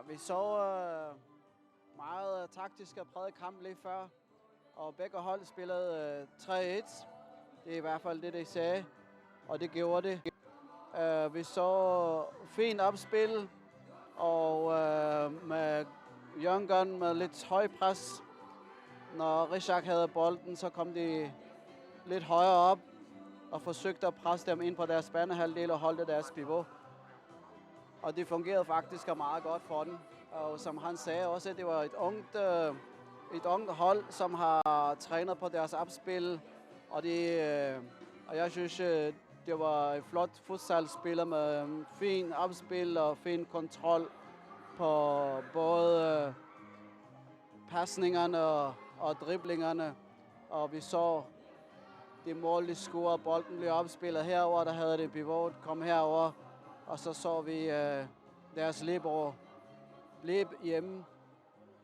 vi så meget taktisk og præget kamp lige før, og begge hold spillede 3-1. Det er i hvert fald det, de sagde, og det gjorde det. Vi så fint opspil, og med Young Gun med lidt høj pres. Når Rizak havde bolden, så kom de lidt højere op og forsøgte at presse dem ind på deres banehalvdel og holde deres pivot. Og det fungerede faktisk meget godt for den. Og som han sagde også, det var et ungt hold, som har trænet på deres opspil. Og jeg synes, det var et flot futsalspil med fin opspil og fin kontrol på både pasningerne og driblingerne. Og vi så det mål, de scorede. Bolden blev opspillet herover, der havde det pivot, kom herover. Og så vi deres libero blev hjemme,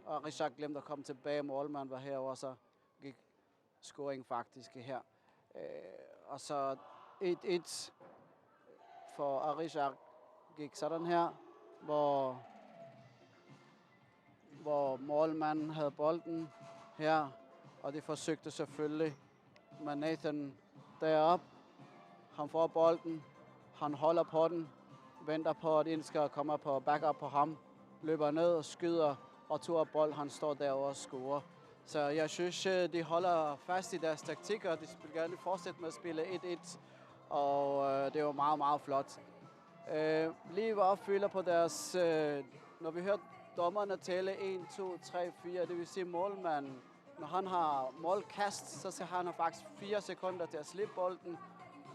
og Rizak glemte at komme tilbage. Målmanden var herover, så gik scoring faktisk her. Og så 1-1 for Rizak gik sådan her, hvor målmanden havde bolden her, og det forsøgte selvfølgelig med Nathan deroppe. Han får bolden, han holder på den, venter på, at en skal komme på backup på ham, løber ned og skyder, og tog bold, han står derovre og scorer. Så jeg synes, de holder fast i deres taktik, og de vil gerne fortsætte med at spille 1-1, og det var meget, meget flot. Lige var opfylder på deres, når vi hørte dommerne tælle 1, 2, 3, 4, det vil sige målmanden. Når han har målkast, så skal han have faktisk 4 sekunder til at slippe bolden,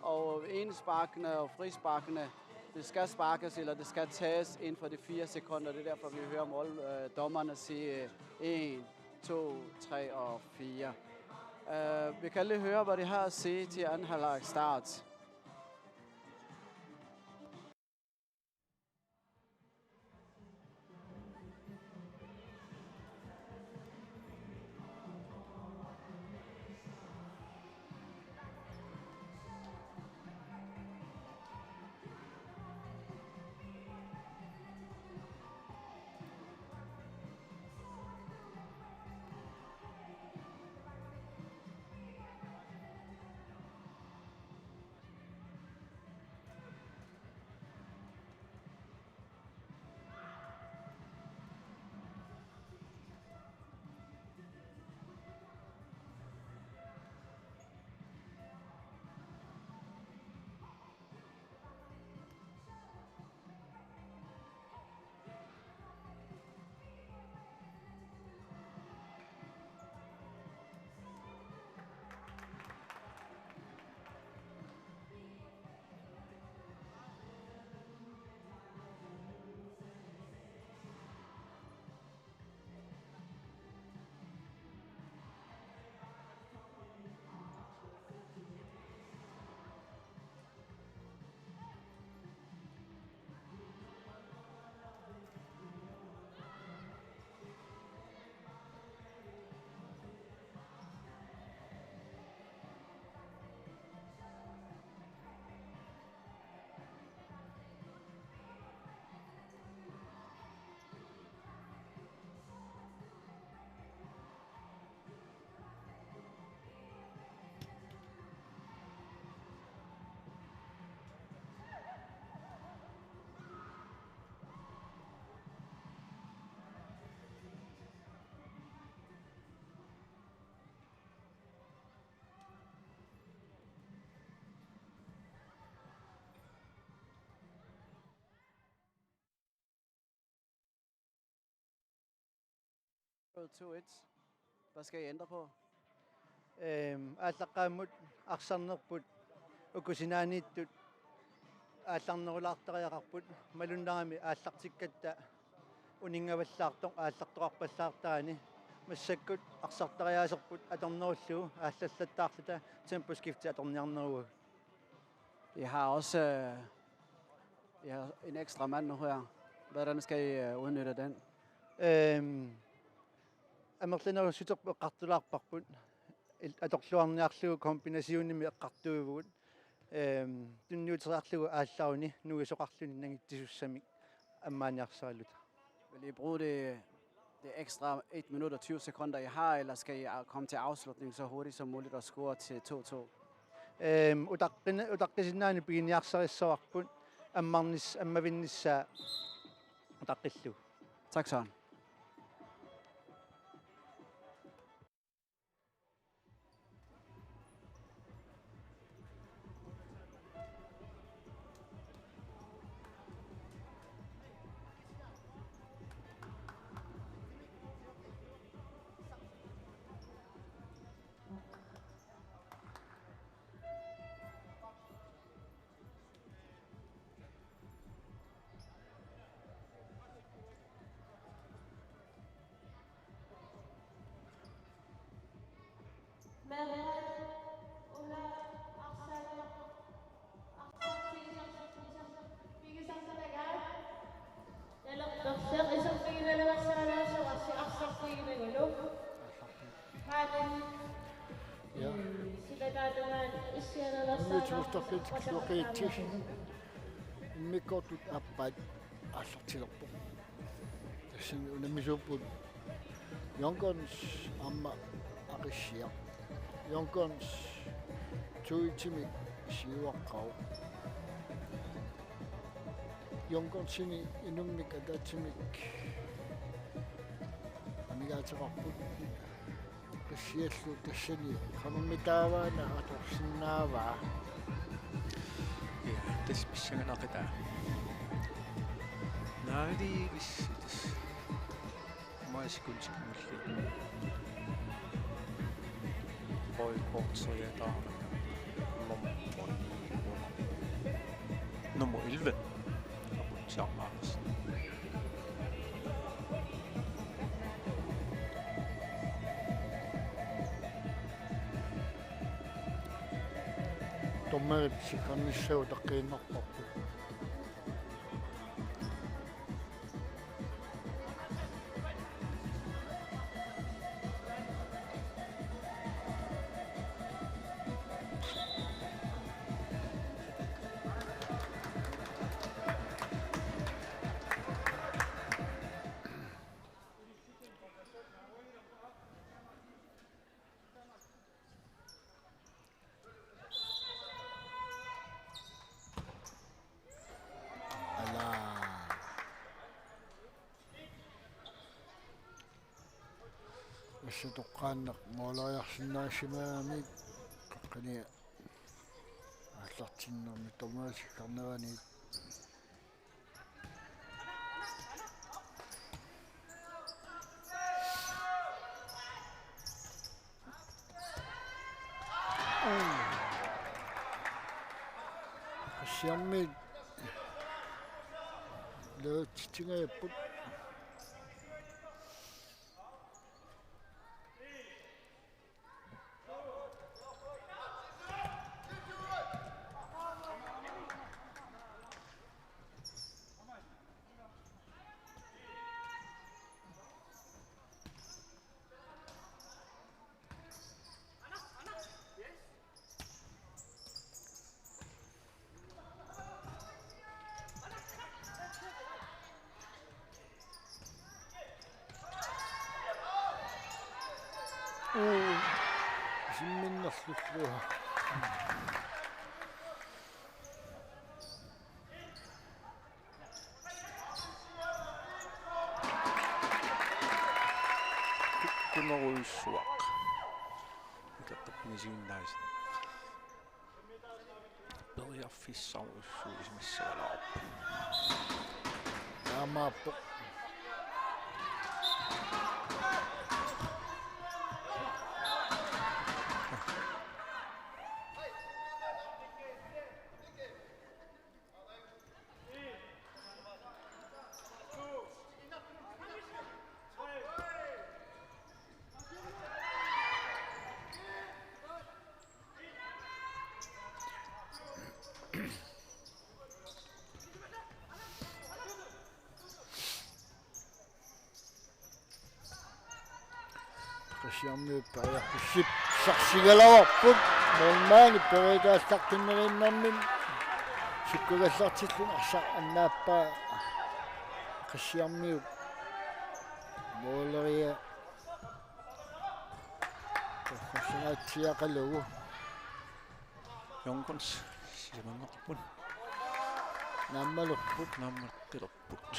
og ensparkene og frisparkene, det skal sparkes, eller det skal tages inden for de 4 sekunder. Det er derfor, vi hører dommerne sige 1, 2, 3 og 4. Vi kan lige høre, hvad de har at sige til anden halvleg start. Hvad skal I ændre på? Ааллаққааммут арсарнерпут укусинаанииттут аалларнерулаартариақарпут малуннарами ааллартиккатта унингаваллаартоқ ааллартоқарпаллаартаани массаккут арсартариаасерпут аторнеруллугу ааллаллаттаарлута темпоскифти аторниарнеругу. I har også en ekstra mand nu her. Hvordan skal I udnytte den? Амерлинеру сутерпу эққартулаарпарпут аторлуарниарлугу комбинасиунними эққартуивгут тунниутериарлугу аалларуни нугисоқарлуни нагиттисуссамик аммааниарсаалута. Vil I bruge det ekstra 1 minut og 20 sekunder, I har, eller skal I komme til afslutning så hurtigt som muligt og score til 2-2? Utaqqisinaani piginiarsarissoarput ammavinnissaa utaqqillu. Tak, Søren. Mikotut appat assortilerpo. Tassin unamisuupput yonkons amma aqissia. Yonkons tuitimik siuaqqau. Yonkonsini inummik atatimik amigaatiqarput qissiallu tassani qamamitaavaana atorsinnaavaa. Das bisschen noch da. Nej, det er meget skuldsk muligt. Hvor i kort så jeg der nummer 11. Charles. Tommer sikannissau taqiinnerparpu. Toqqaanneq moolariarsinnaasimaamik qaqqania аллартиннэрми томаасиккарнавани ассиармит лоотитингааппут simminnerlulluha kunoruissuaq ikattapnisiunnaisen periarfissarussuisimissalaarpu taamaappo qasiarmi pariarpissip sarsigalawarput normaalni perigaallaqtinnerinnarmin sikkugallartillun arsa annaappa qasiarmiut Måleria. Professionaaltiaqalugu. Jonkons silmangarpun Nammalupput. nammartilerput.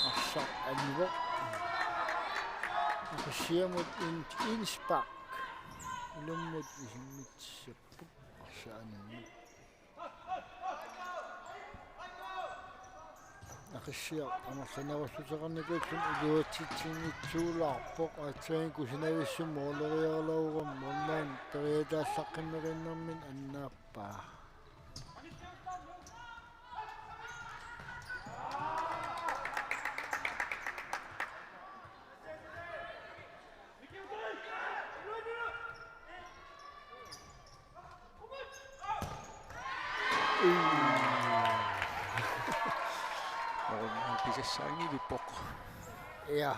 Assaq anivo. Akasiamut inspak. Ulummut isimmitsappu. Assaanimmu. Akasiaq amarsanavassuteqarnikutsun uluatsitsinngitsuularpoq aatsain kusinavissum mooleriarlauram monnaан teriataassaqqimmerinnarmin annaappaa. Molmaan pisessään nivipok. Ja.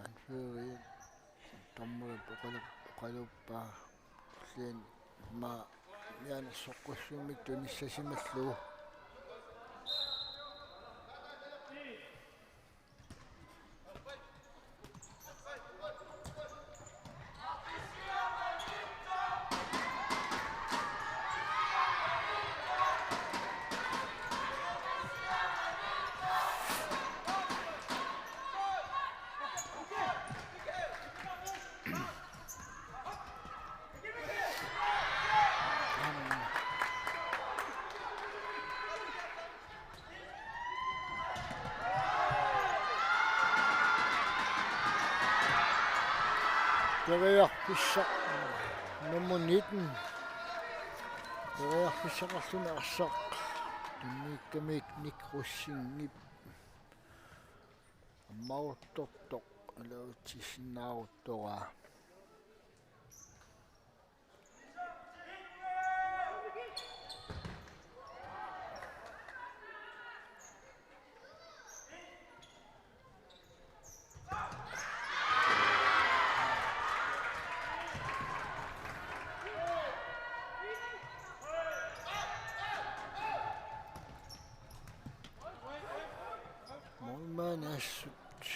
Anfyriin tammula pokaluppaa sien ma mian soqqussummik tunissasimallugu. Teriarpissa nummer 19. Teriarpissaqarluna arsaq. Tunniikkamik nikrussingip. Ammauttortoq alautissinnaaruttoraa. Molmaanassut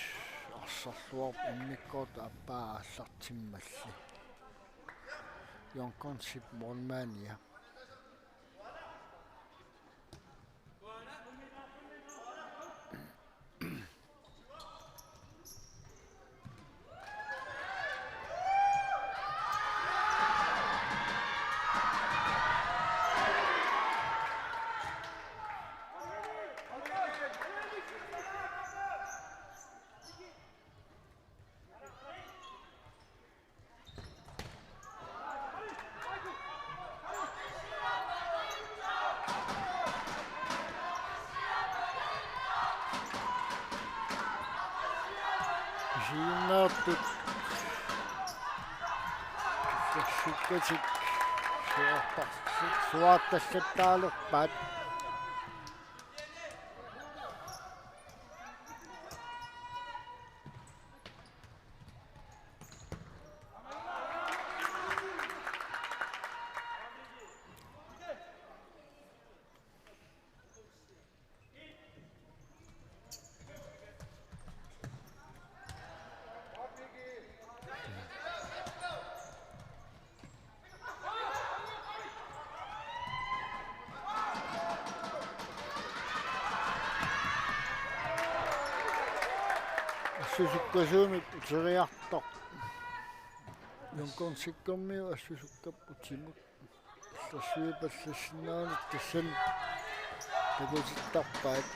arsarluar immikkoort appaa assartimmalli. Jonkonsip molmaania. Siinnaartut sukkatik suattassataalorpaat ассусуккасуумик утериартоқ юнкорнсиккэрмиу ассусуккаппутимут тассуипаллассинаанут тассан такуситтарпаат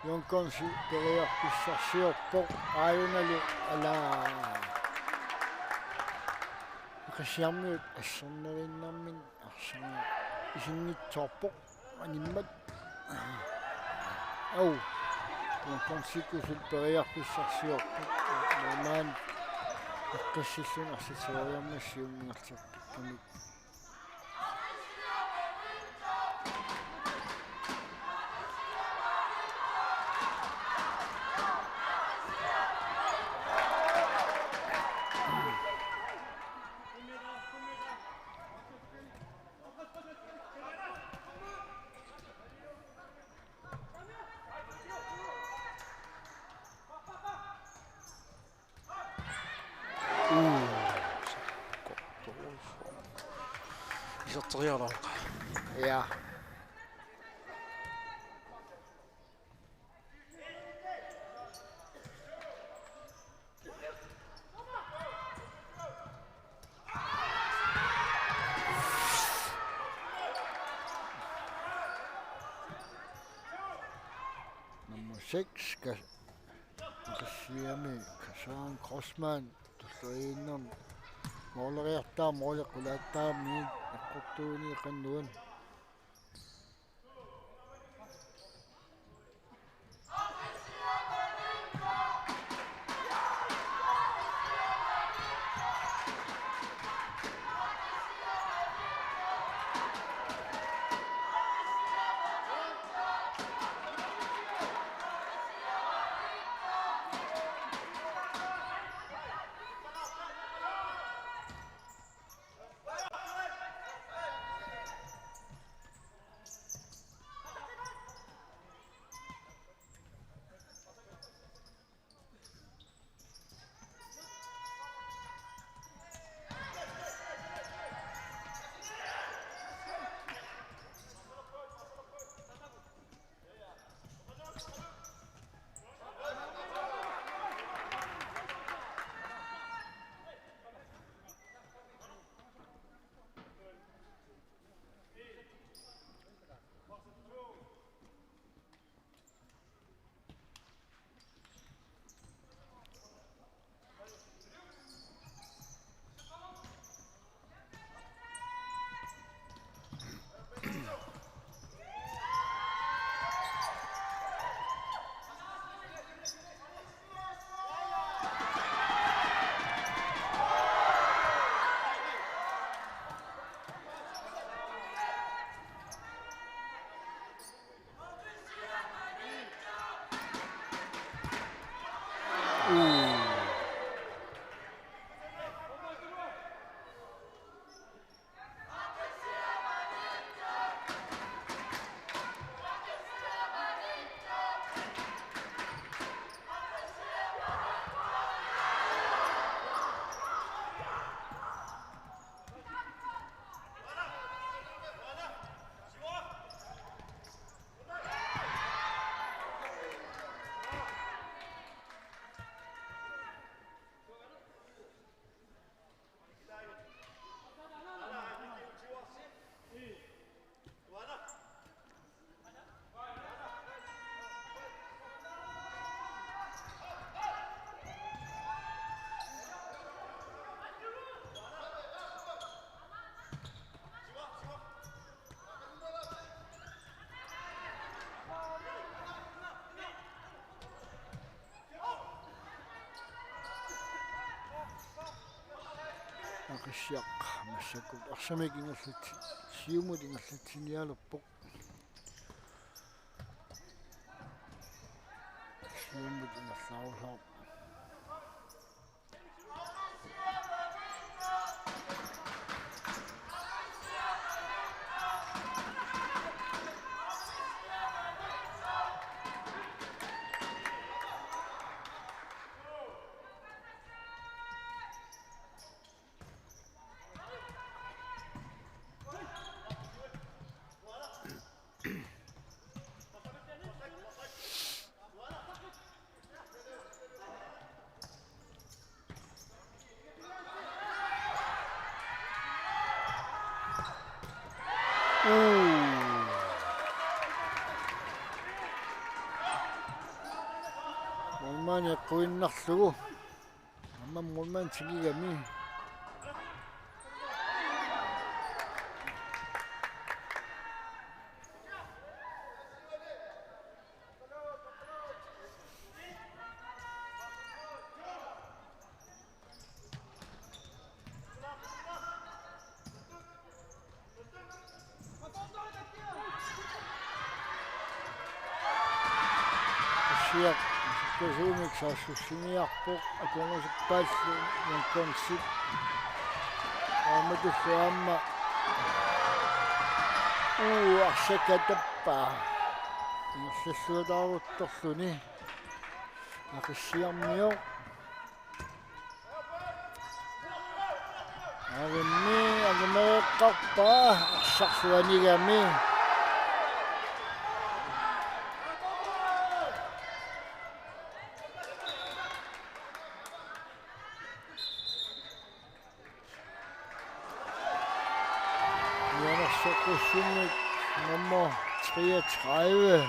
юнкорнси периарписсарсиорпоқ ааюналу алаа қассиармиут ассернериннармин арсана исингитсоорпоқ аниммат ау юнкорнсиккусул периарписсарсиорпоқ нормаан эққиссиллун арситсериармассиунгингерлерпиккамик Isotterialaulqa. ja nummer 6 kassiami Kasaan Crossman tulluinnam mooleriartaa moolequlaattaa eqqortuuni qannuan aqissiaq massakut arsamik ingerlut siumut ingerlutsinialerpoq siumut ingerlaulaa Molman eqquinnarlugu. Amma molman tigigami. Siap. Kesumik saasussiniarpoq akungasippaаллу yankonsit amatulluamma arsakatappa ingersalluutaaruttorluni aqissiarmio arimmi agimeeqqarpa arsarluanigami Sokusumik nummer 33.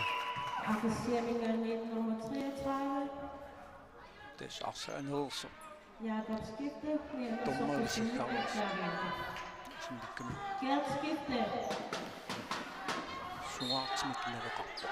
Afficermingerne nummer 33. Det er også en hulsom. Jakob Skifte. Dommer ved sit kammer. Som det kan Gert Skifte. svart som et lærerkapper.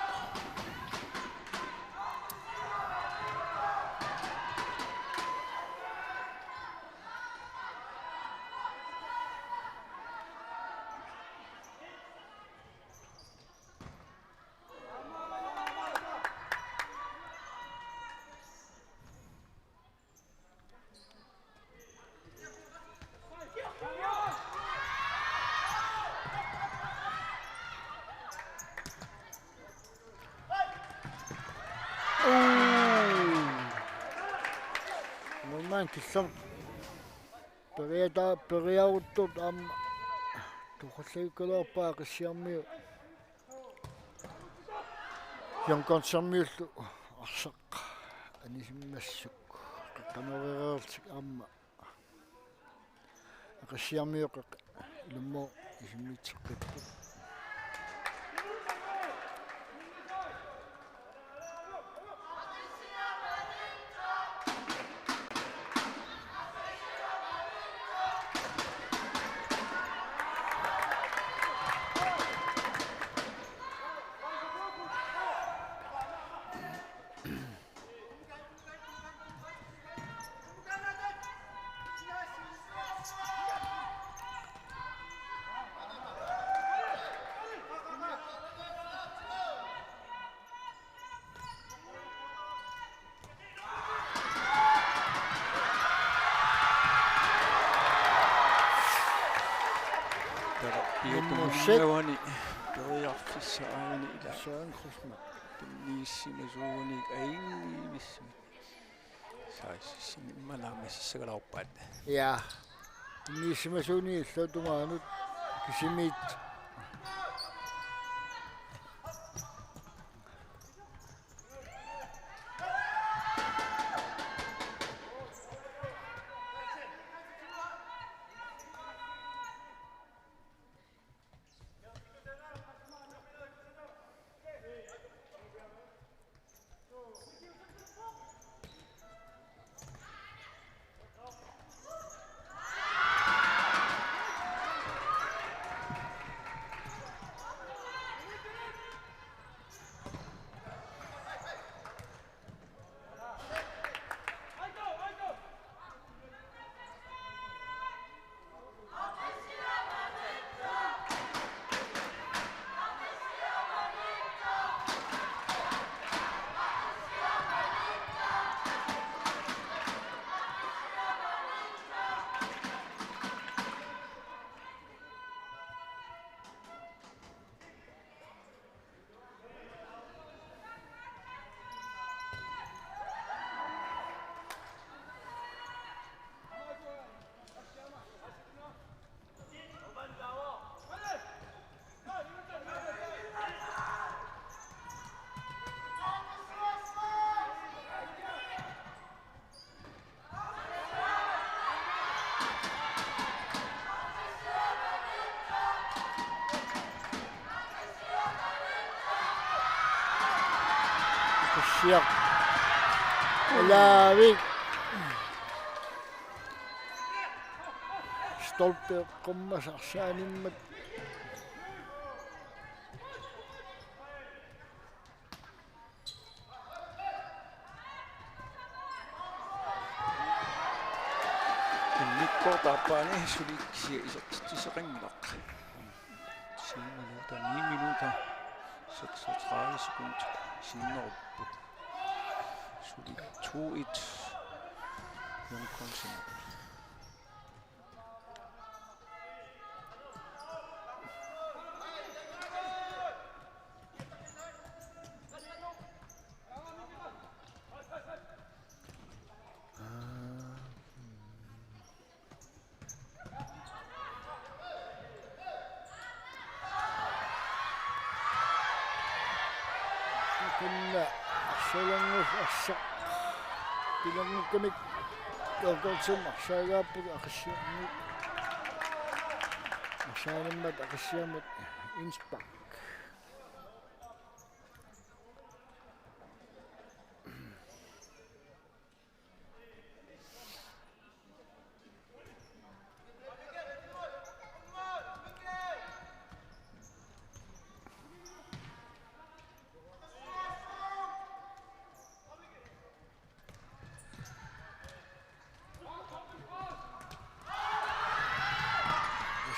Molman kissam periaruttut amma tuqalluikkulerpaa qissiarmiu yankonsermiullu arsaq anisimmassuk qaqqanereertik amma qissiarmiu ilummo isimmitseqqippu Pietuni Toiaffissa aina ila. Søren Krusma. Niissima suunik ainismi. Saisi manaamissa kalauppaat. Ja. Niissimasuuni illuutumaanut kisimit Akasiaq. Laavik. Stolpe qummasarsaanimmat. Mikko tapaani suliksi isoqtiseqinngaq. 10 minutter, 9 minutter, 36 sekunder. Sinneruppu. Sulik 2-1. Jomkonsen. Kunna arsalangus arsa. Pilangukkamik Jomkonsen arsaagaappuga aqassiarni. Arsaanimmat aqassiamut Innsbruck.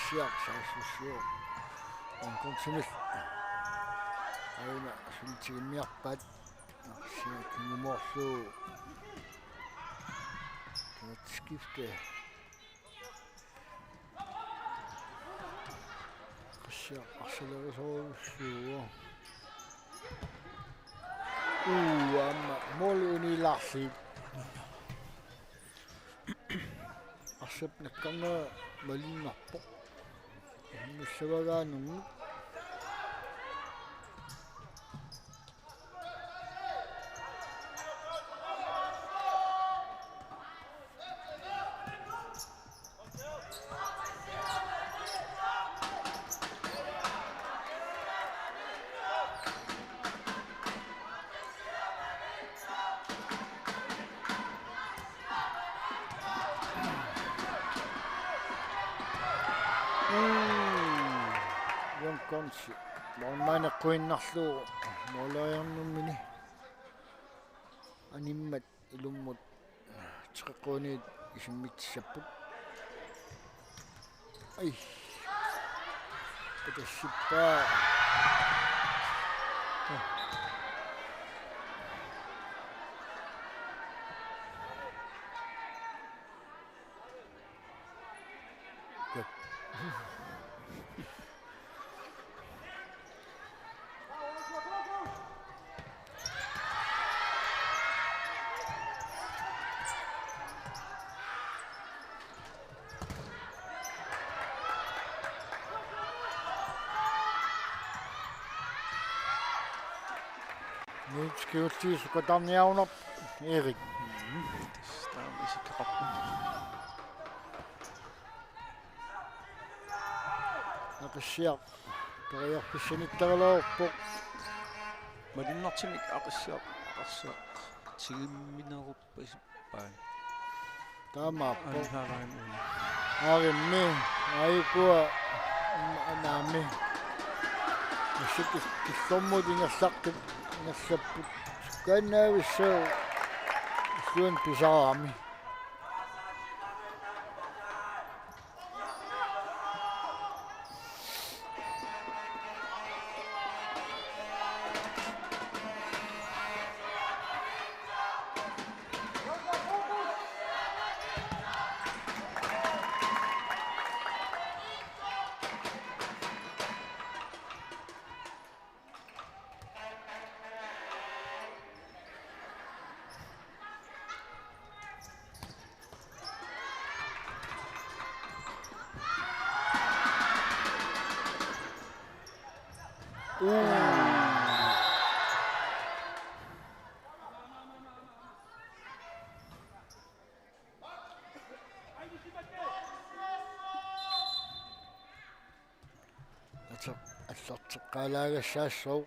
Siaq. Jomkonsen. Aina sultigimmiarpat. Siaq kan skifte. Siaq arsalerisorussuu. Amma molunilarsi. Arsapnakkarna malinarpoq. Mussavagaanum. Jomkonsen. Maana quinnarluu mooleriarnummini. Animmat ilummut teqquuniit isimmitssapput. Ai. Patassippaa. Nyt skjuutti sukatarniaunop Erik. Der er vist i kroppen. Aqassiaq. Periarpissanittaraloorpoq. Malinnertimik aqassiaq tigimmineruppaisippaan. Taamaappoq. Anhaaraimuni. Aarimmi aayukua naami. Sikis kissommut ingassaqtut ingassapput. Kannaavissuu suun pisaraami. Allorteqqaalaagassaassuq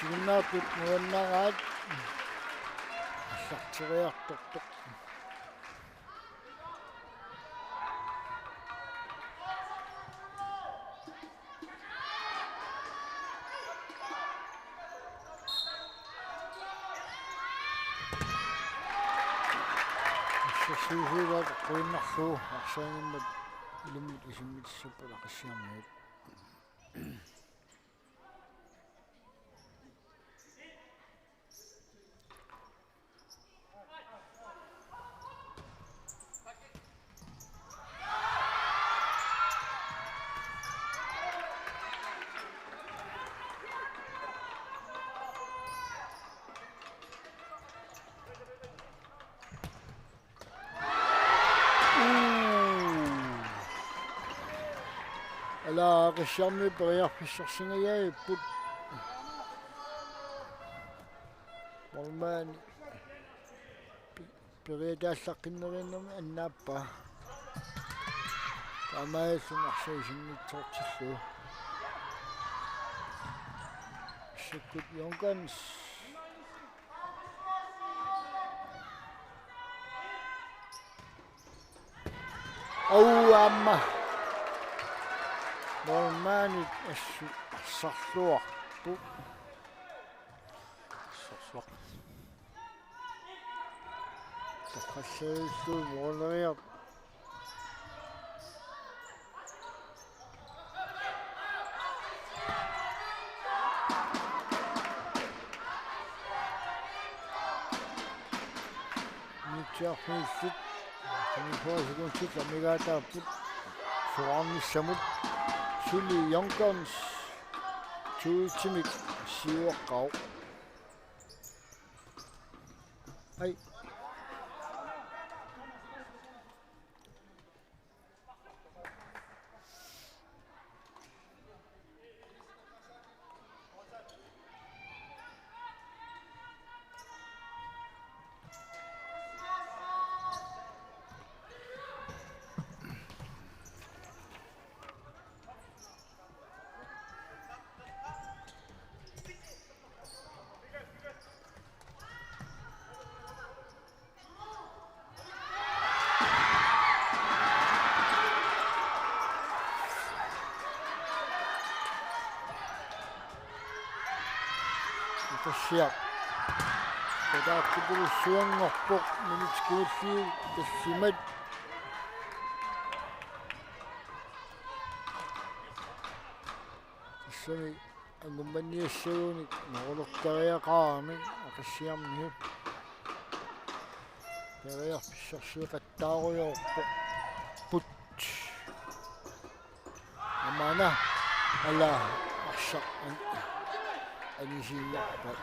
Signatut nuannarat. Sarteriartortoq. Suusuugaat quinnarluu arsaanimmat ilumut isimmitsupala qassiarniit. Ala qassiarmi periarfissarsingayaiput. Mormaani periataallaqinnerinnami annaappa. Taamaasun arsaisinnitortillu. Sikkut jonkans. Au amma. Mormaanit assu sarluarpu. Sorsuaq. Taqassarillu muuleriaq. Mitjaarfiillut. Kanifuasukunsit amigaataaput. Suarnissamut. Suli Yonkons Tuultimik Siuaqqau. Ai. Tassiaq. Tadaaqkipulu suangorpoq minitskilli tassimat. Tassami angummanniassagunik noqulortariaqaarmi aqassiarniut. Periarfissarsiiqattaaruyorpoq put. Amana ala arshaq anisiiarpat.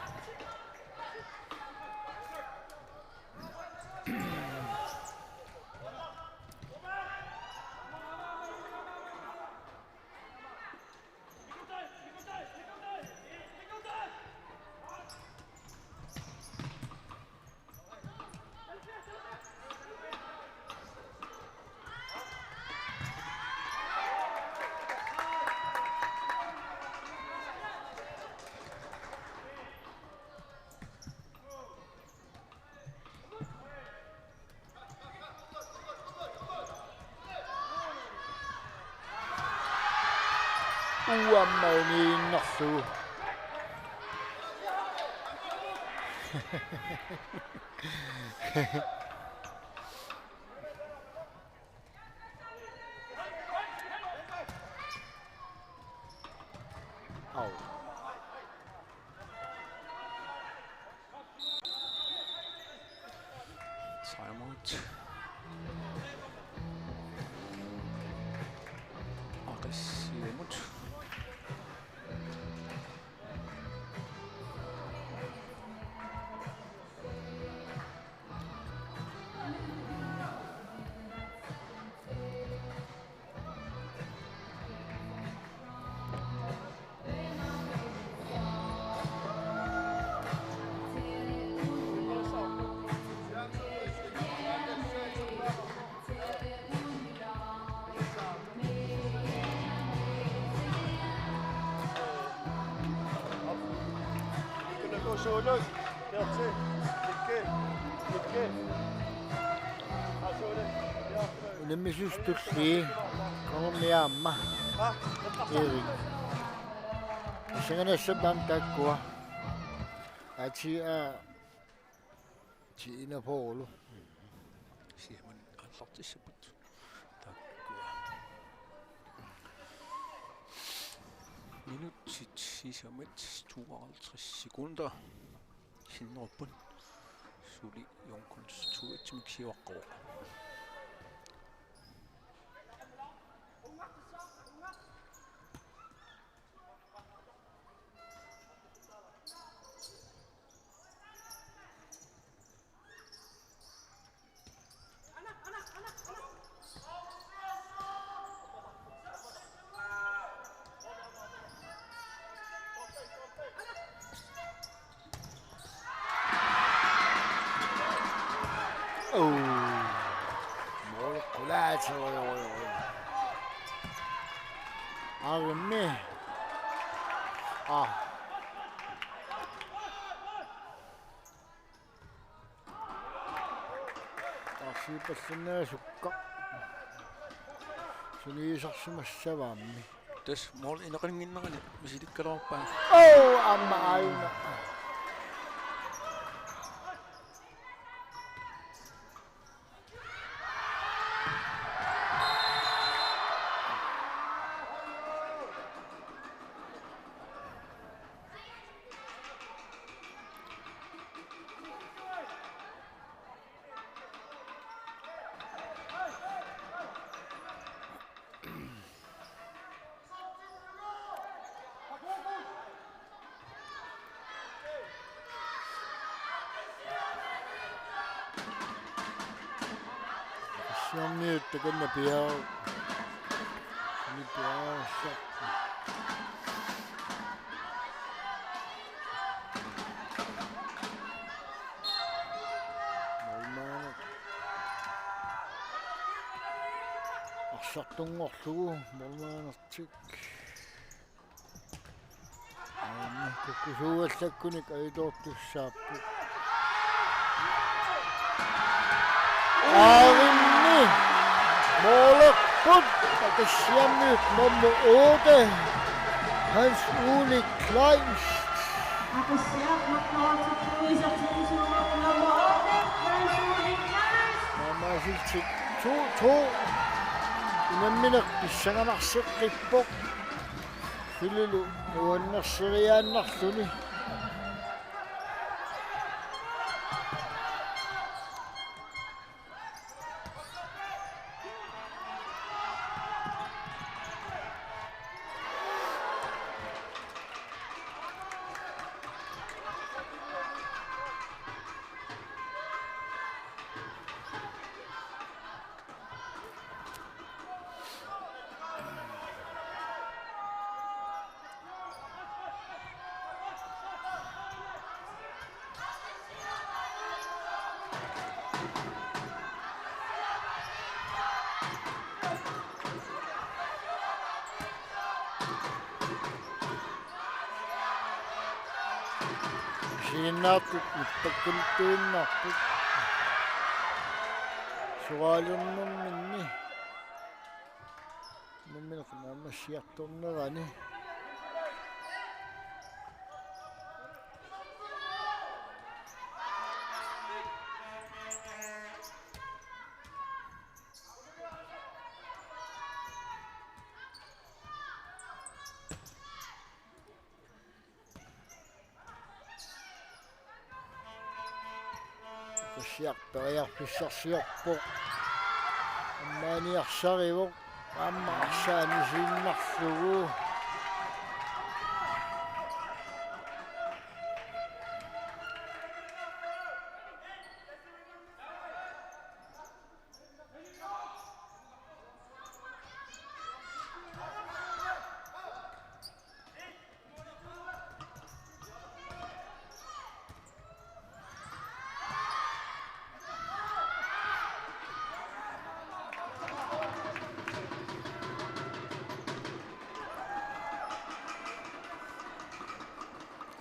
Uammauniinnerlu. Au. Timeout. Aqassiamut. Solus. Dertil. Ikke. Ulemme synes du lige kommer med amma. Erik. Singene sebang takwa. Achi China Polo. Siger man allortissaput. Takkua. Minut 52 sekunder. Hinnerpun. Suli jonkuns tuetsim kiwaqqo. Mål kulaat. Arme. Tasipallina sukka. Suniisarsimassavaammi. Das mål ineqinginnaqani misilikkaluarpaa. Amma aina. Siamni tekan napiau. Ini biasa. Normal. Asatong orlu, normal tik. Kukusuullakunik aidoortussaappu. Arinni måloput takasiammiut nummer 8 Hans Uli Kleins. Appelsier macht noch zu Cruiser Nummer 8, Hans Uli Kleins. Nämä silti 2-2. Inemmina pissanganarseqqippoq. Fililu nuannerseriaannarluni. Sinnaatut mittakkultuinnaarput. Suqaalinnumminni. Nummineqnaamassiartornerani. Siarperiarpissarsiorpoq ammaaniarsarivoq аммаарсаанисииннарлугу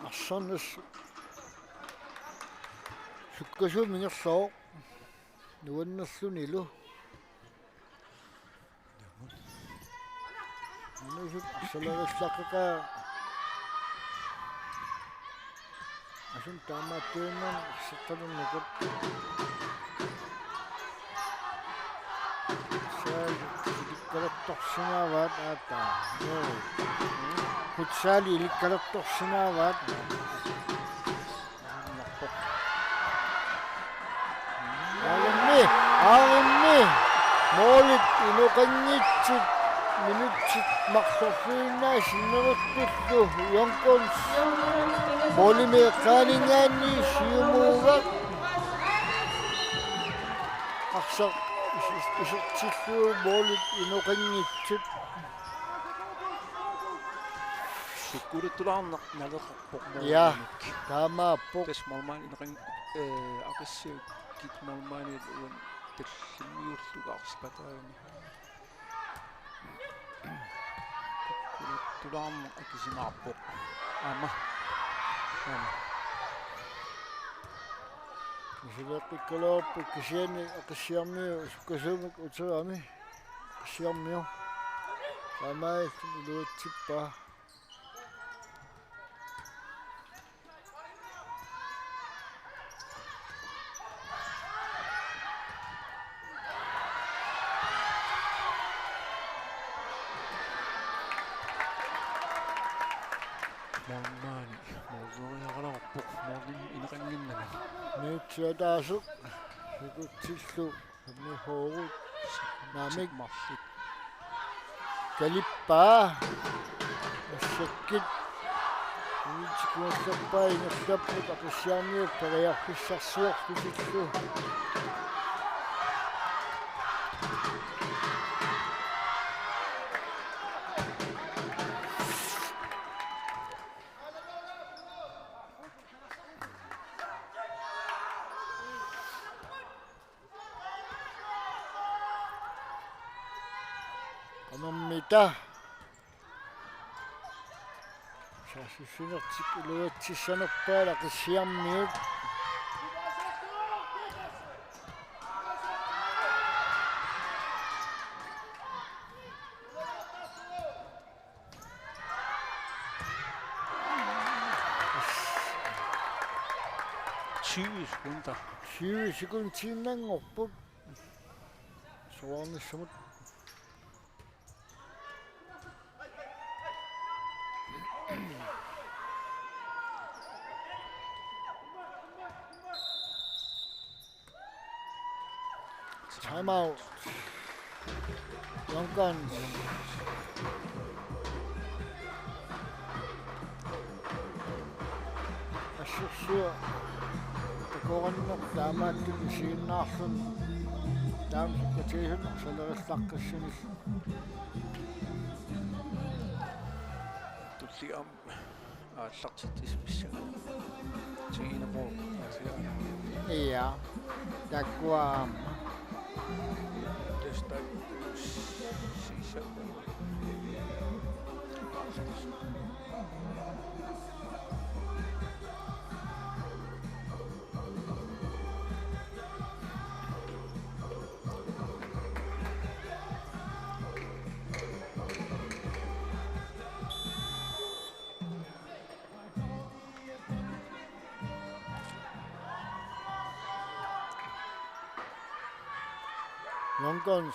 Arsanus уккасуумингерлоо нуаннерлунилу нусут салериллаққака асун таамааттууннан ситталуннакут саал иликкалертторсинааваат аата футсаали иликкалертторсинааваат Аарни молит иноканнитсит минутсит мақсорфииннаа синнерутпуллу йонконс молимеққаанингаанни сиумуувак ақсар исертиллуу молит иноканнитсит суккулуттулаарнақ налеқарпоқ я таамааппоқ тас малмаан инеқин ақиссиут кит малмаанит уан таллимиуллугаарспатаани суккулуттулаарнақ акисимаарпоқ аама мисилеққиккалоорпу кисиани ақиссиармиу суккасуумик утерами қиссиармиу амаи луутсиппаа малмаани моорнериараларпоқ моорнин инеқангиннами нитсиатаасук сукутсиллу аммихоорут наамик марлит калиппаа ассаккит нитсикуассаппаа инерлаппут ақиссиарниук париарфиссарсуорфисиллуОноммита сасисинертик илуатсиссанерпаала қиссиармиут сюискунта 20 sekund tinnangorput soornissamut time out young guns assure Korannok taamaattuk isiinnaarlun taamsikkatiihun salerillaqqassinis tulliam ааллартитисмиссага тигинеқоо iya takkuam тэстай сиса young guns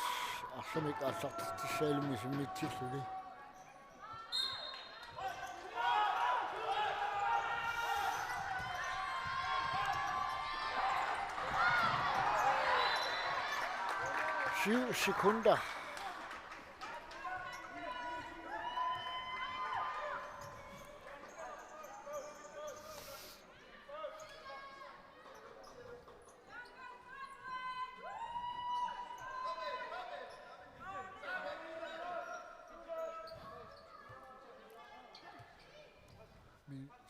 arsamik аллартитсаалуми симмитсиллули Syv sekunder.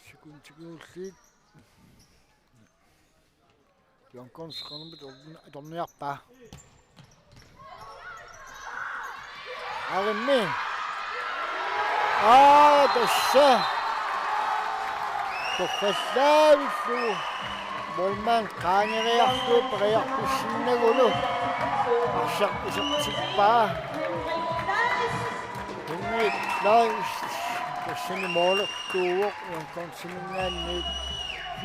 Sekund Jonkons kan donnerpa. Arne. Tässä. Professor. Målmand Kranjereaktu Breakpissinagulu. Asak isaktikpaa. Henrik Kleist. Kassini målet tuok. Yung konsiningan ni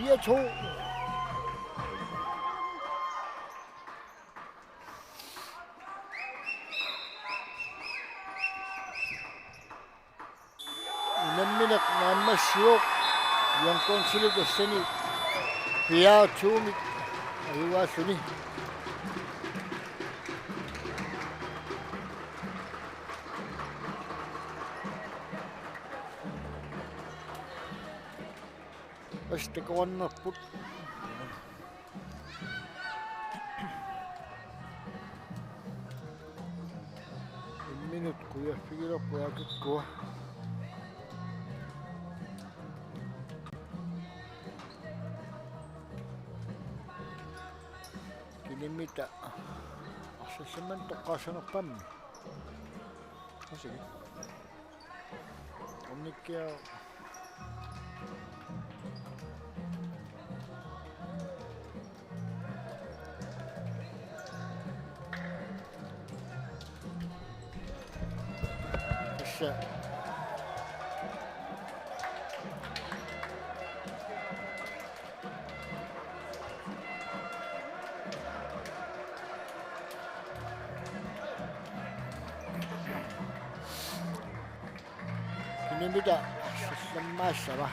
4-2. Inaminak na masyok. Yung konsinig kassini 4-2. Ayuwa suni. Basta kawan na put. Minute kuya figure up kuya ko. Kinimita. Asa semento kasa na pam. Sige. Unikya. Siya. Kinimita sa masa ba?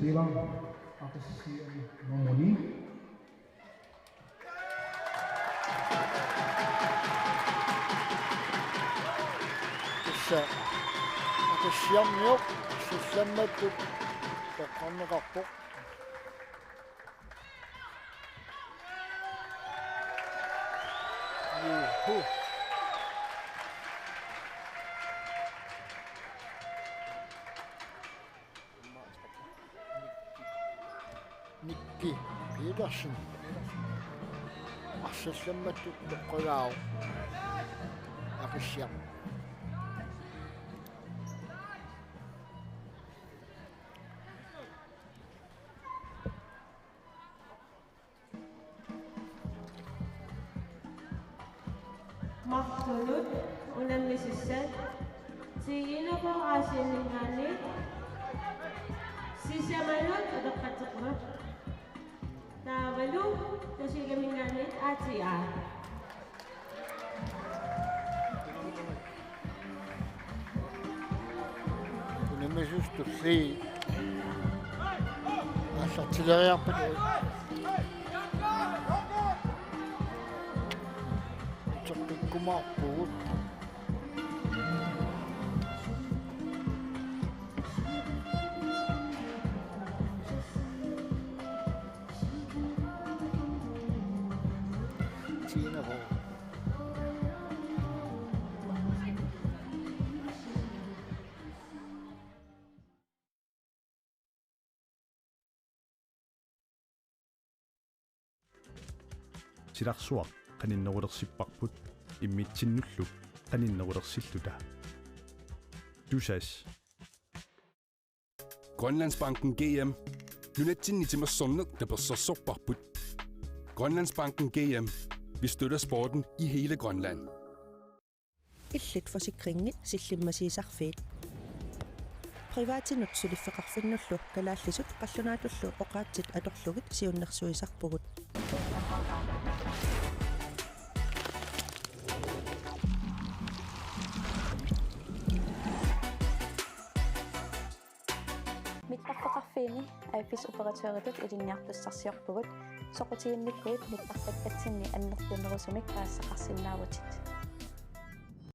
Bilang akuisisi Nomoni. Ako siyam yok. Siyam na ito. Takang nakapok. Yuhu. Nikki Pedersen. Siyam na ito. Takalaw. Ako siyam. Magtulog, unang misiset, sino po asin ng ganit? Si Siamanot, adok katsukma. Tawalu, kasi kami ganit at siya. Nemesis to see. Asa artillerie pa doon. Tsaka kumakot. Sino po? Siraqsuaq qaninnerulersippaqput immitsinullu qaninnerulersilluta tusas Grønlandsbanken GM Lunetsinitimassornet taperssorsorparput Grønlandsbanken GM vi støtter sporten i hele Grønland. Illit forsikringit sillimmasiisarfiit privaatinut suliffeqarfinnullu kalaallisut qallunaatullu oqaatsit atorlugit siunnersuisarpugut Mittarfeqarfiini aiffisoperateuritut ilinniartussarsiorpugut soqutiginnikkuit mittartakatsinni annertunerusumik aassaqarsinnaavutit